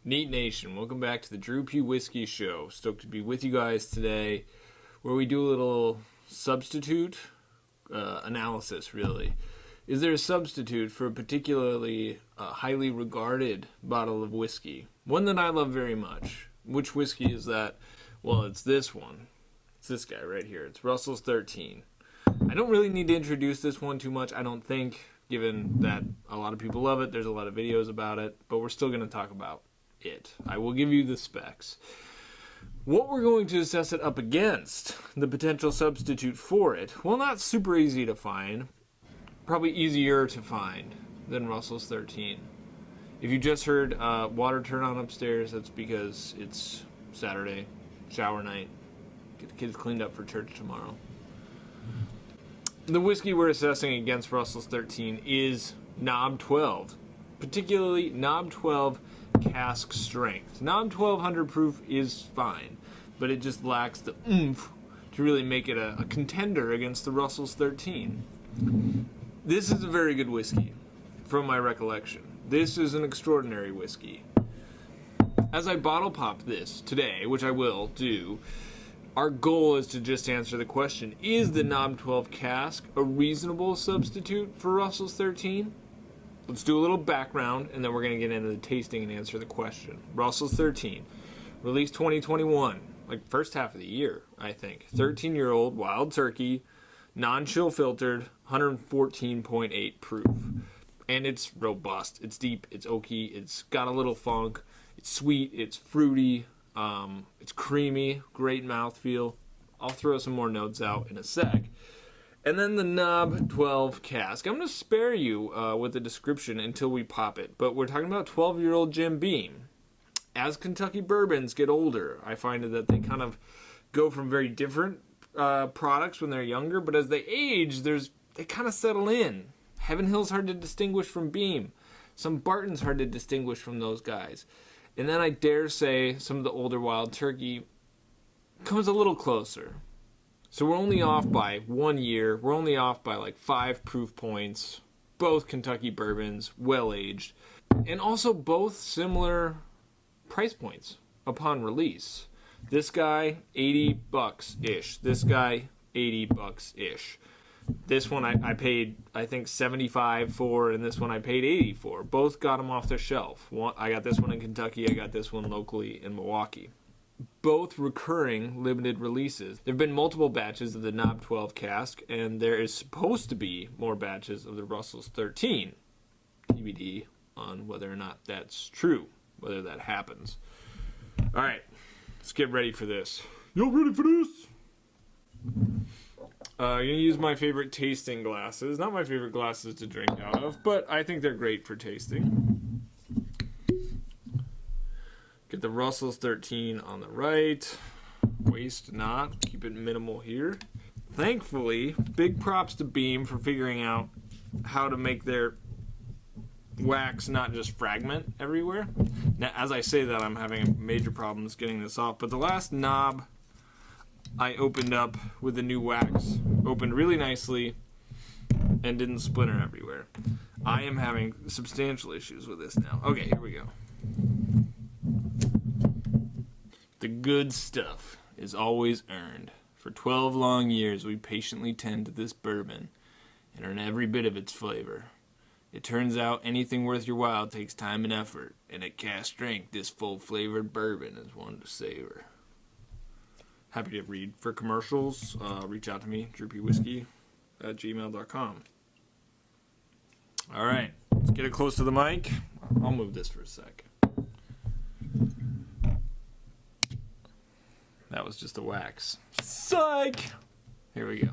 Neat Nation, welcome back to the Drew P. Whiskey Show. Stoked to be with you guys today, where we do a little substitute analysis, really. Is there a substitute for a particularly highly regarded bottle of whiskey? One that I love very much. Which whiskey is that? Well, it's this one. It's this guy right here. It's Russell's 13. I don't really need to introduce this one too much, I don't think, given that a lot of people love it. There's a lot of videos about it, but we're still going to talk about it. I will give you the specs. What we're going to assess it up against, the potential substitute for it, well, not super easy to find, probably easier to find than Russell's 13. If you just heard water turn on upstairs, that's because it's Saturday, shower night, get the kids cleaned up for church tomorrow. The whiskey we're assessing against Russell's 13 is Knob 12, particularly Knob 12 Cask Strength. Knob 1200 proof is fine, but it just lacks the oomph to really make it a contender against the Russell's 13. This is a very good whiskey, from my recollection. This is an extraordinary whiskey. As I bottle pop this today, which I will do, our goal is to just answer the question, is the Knob 12 cask a reasonable substitute for Russell's 13? Let's do a little background, and then we're going to get into the tasting and answer the question. Russell's 13, released 2021, like first half of the year, I think. 13-year-old wild turkey, non-chill filtered, 114.8 proof. And it's robust, it's deep, it's oaky, it's got a little funk, it's sweet, it's fruity, it's creamy, great mouthfeel. I'll throw some more notes out in a sec. And then the Knob 12 cask. I'm going to spare you with the description until we pop it. But we're talking about 12-year-old Jim Beam. As Kentucky bourbons get older, I find that they kind of go from very different products when they're younger. But as they age, they kind of settle in. Heaven Hill's hard to distinguish from Beam. Some Barton's hard to distinguish from those guys. And then I dare say some of the older Wild Turkey comes a little closer. So we're only off by 1 year. We're only off by like 5 proof points. Both Kentucky bourbons, well aged. And also both similar price points upon release. This guy, $80-ish. This guy, $80-ish. This one I paid, I think, $75 for, and this one I paid $80 for. Both got them off the shelf. I got this one in Kentucky. I got this one locally in Milwaukee. Both recurring limited releases. There have been multiple batches of the Knob 12 cask, and there is supposed to be more batches of the Russell's 13. TBD on whether or not that's true, whether that happens. All right, let's get ready for this. Y'all ready for this? I'm going to use my favorite tasting glasses. Not my favorite glasses to drink out of, but I think they're great for tasting. Get the Russell's 13 on the right. Waste not. Keep it minimal here. Thankfully, big props to Beam for figuring out how to make their wax not just fragment everywhere. Now, as I say that, I'm having major problems getting this off, but the last knob I opened up with the new wax opened really nicely and didn't splinter everywhere. I am having substantial issues with this now. Okay, here we go. The good stuff is always earned. For 12 long years, we patiently tend to this bourbon and earn every bit of its flavor. It turns out anything worth your while takes time and effort, and at Cask Strength, this full-flavored bourbon is one to savor. Happy to read. For commercials, reach out to me, drewpwhiskey@gmail.com. All right, let's get it close to the mic. I'll move this for a sec. That was just a wax. Psych! Here we go.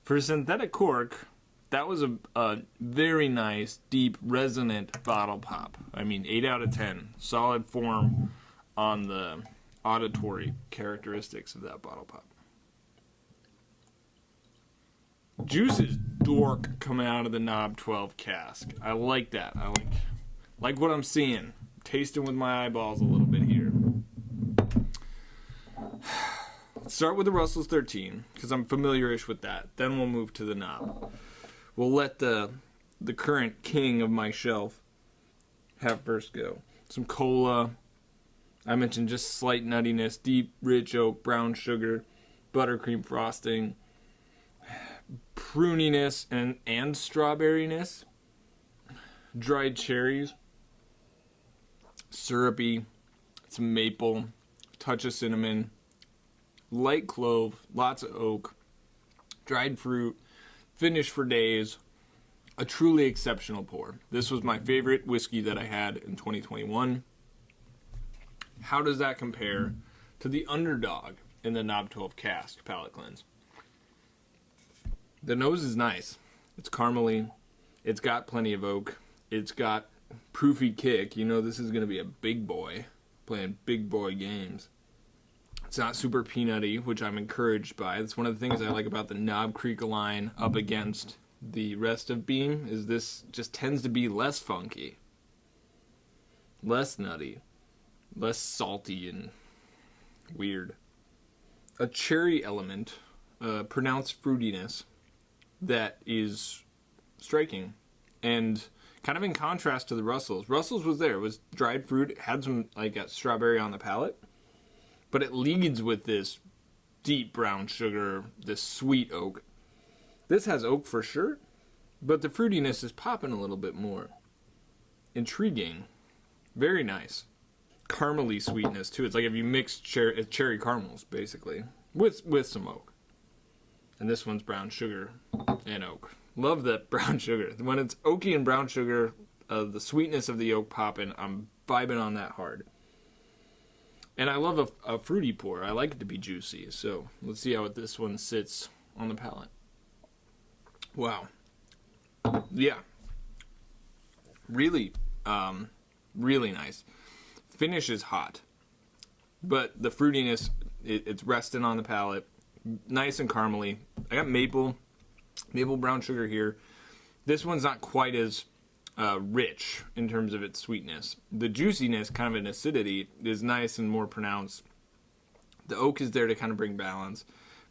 For a synthetic cork, that was a very nice, deep, resonant bottle pop. I mean, 8 out of 10. Solid form on the auditory characteristics of that bottle pop. Juice is dork coming out of the Knob 12 cask. I like that. I like what I'm seeing. Tasting with my eyeballs a little bit here. Let's start with the Russell's 13, because I'm familiar-ish with that. Then we'll move to the Knob. We'll let the the current king of my shelf have first go. Some cola. I mentioned just slight nuttiness, deep, rich oak, brown sugar, buttercream frosting, pruniness and strawberryness, dried cherries, syrupy, some maple, touch of cinnamon, light clove, lots of oak, dried fruit, finish for days. A truly exceptional pour. This was my favorite whiskey that I had in 2021. How does that compare to the underdog in the Knob 12 Cask Palate Cleanse? The nose is nice. It's caramely. It's got plenty of oak. It's got proofy kick. You know this is going to be a big boy playing big boy games. It's not super peanutty, which I'm encouraged by. That's one of the things I like about the Knob Creek line up against the rest of Beam, is this just tends to be less funky, less nutty, less salty and weird. A cherry element, pronounced fruitiness that is striking and kind of in contrast to the Russell's. Russell's was there. It was dried fruit. It had some like a strawberry on the palate, but it leads with this deep brown sugar, this sweet oak. This has oak for sure, but the fruitiness is popping a little bit more. Intriguing. Very nice. Caramely sweetness too. It's like if you mix cherry caramels basically with some oak. And this one's brown sugar and oak. Love that brown sugar. When it's oaky and brown sugar, the sweetness of the oak popping, I'm vibing on that hard. And I love a fruity pour. I like it to be juicy. So let's see how this one sits on the palate. Wow. Yeah. Really, really nice. Finish is hot. But the fruitiness, it's resting on the palate. Nice and caramely. I got maple brown sugar here. This one's not quite as rich in terms of its sweetness. The juiciness, kind of an acidity, is nice and more pronounced. The oak is there to kind of bring balance.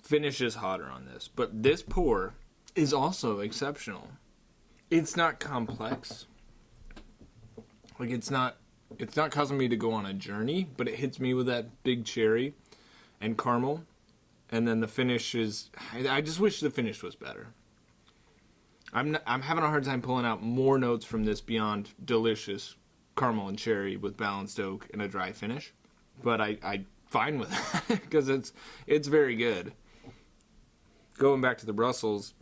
Finish is hotter on this. But this pour is also exceptional. It's not complex. Like it's not causing me to go on a journey, but it hits me with that big cherry and caramel. And then the finish is, I just wish the finish was better. I'm having a hard time pulling out more notes from this beyond delicious caramel and cherry with balanced oak and a dry finish. But I fine with that because it's very good. Going back to the Russell's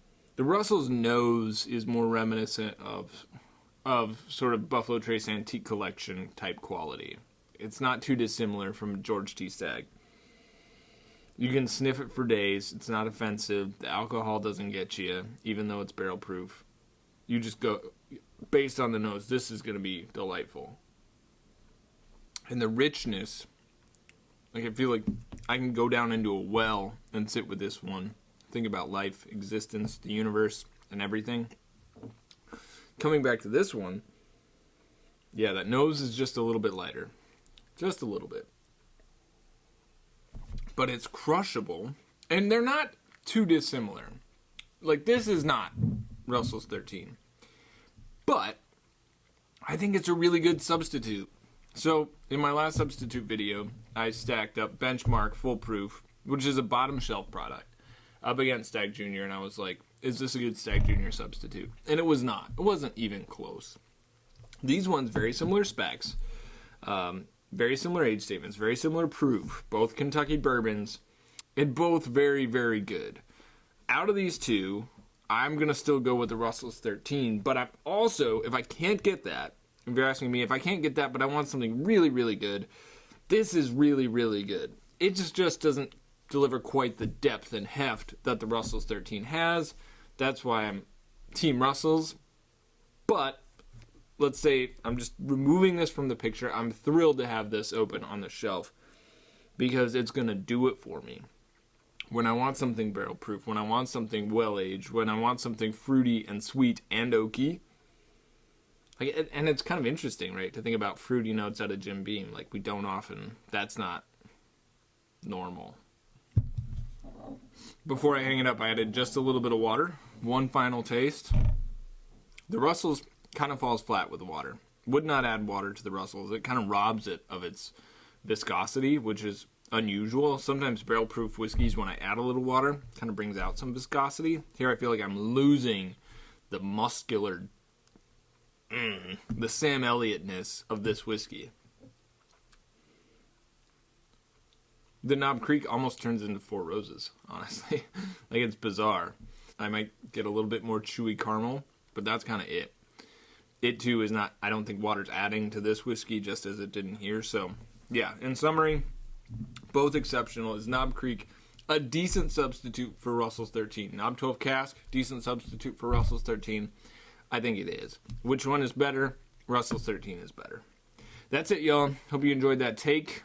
nose is more reminiscent of sort of Buffalo Trace Antique Collection type quality. It's not too dissimilar from George T. Stagg. You can sniff it for days. It's not offensive. The alcohol doesn't get you, even though it's barrel proof. You just go, based on the nose, this is going to be delightful. And the richness, like I feel like I can go down into a well and sit with this one. Think about life, existence, the universe, and everything. Coming back to this one, yeah, that nose is just a little bit lighter. Just a little bit. But it's crushable, and they're not too dissimilar. Like, this is not Russell's 13. But I think it's a really good substitute. So, in my last substitute video, I stacked up Benchmark Full Proof, which is a bottom shelf product, up against Stagg Jr., and I was like, is this a good Stagg Jr. substitute? And it was not. It wasn't even close. These ones, very similar specs, very similar age statements, very similar proof, both Kentucky bourbons, and both very, very good. Out of these two, I'm going to still go with the Russell's 13, but I'm also, if I can't get that, if you're asking me, if I can't get that, but I want something really, really good, this is really, really good. It just doesn't deliver quite the depth and heft that the Russell's 13 has. That's why I'm Team Russell's. But let's say I'm just removing this from the picture. I'm thrilled to have this open on the shelf because it's going to do it for me. When I want something barrel proof, when I want something well aged, when I want something fruity and sweet and oaky. Like, and it's kind of interesting, right, to think about fruity notes out of Jim Beam. Like, we don't often, that's not normal. Before I hang it up, I added just a little bit of water. One final taste. The Russell's kind of falls flat with the water. Would not add water to the Russell's. It kind of robs it of its viscosity, which is unusual. Sometimes barrel proof whiskeys, when I add a little water, kind of brings out some viscosity. Here I feel like I'm losing the muscular, the Sam Elliott-ness of this whiskey. The Knob Creek almost turns into Four Roses, honestly. Like, it's bizarre. I might get a little bit more chewy caramel, but that's kind of it. It, too, is not, I don't think water's adding to this whiskey, just as it didn't here. So, yeah, in summary, both exceptional. Is Knob Creek a decent substitute for Russell's 13? Knob 12 cask, decent substitute for Russell's 13? I think it is. Which one is better? Russell's 13 is better. That's it, y'all. Hope you enjoyed that take.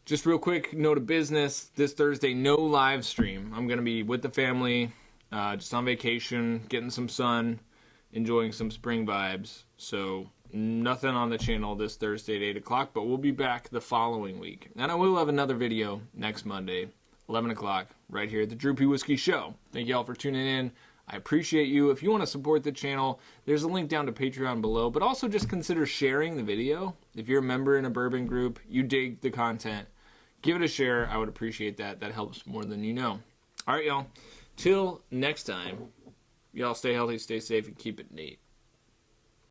Just real quick, note of business. This Thursday, no live stream. I'm going to be with the family, just on vacation, getting some sun, enjoying some spring vibes. So nothing on the channel this Thursday at 8 o'clock, but we'll be back the following week. And I will have another video next Monday, 11 o'clock, right here at the Droopy Whiskey Show. Thank you all for tuning in. I appreciate you. If you want to support the channel, there's a link down to Patreon below, but also just consider sharing the video. If you're a member in a bourbon group, you dig the content, give it a share. I would appreciate that. That helps more than you know. All right, y'all. Till next time, y'all stay healthy, stay safe, and keep it neat.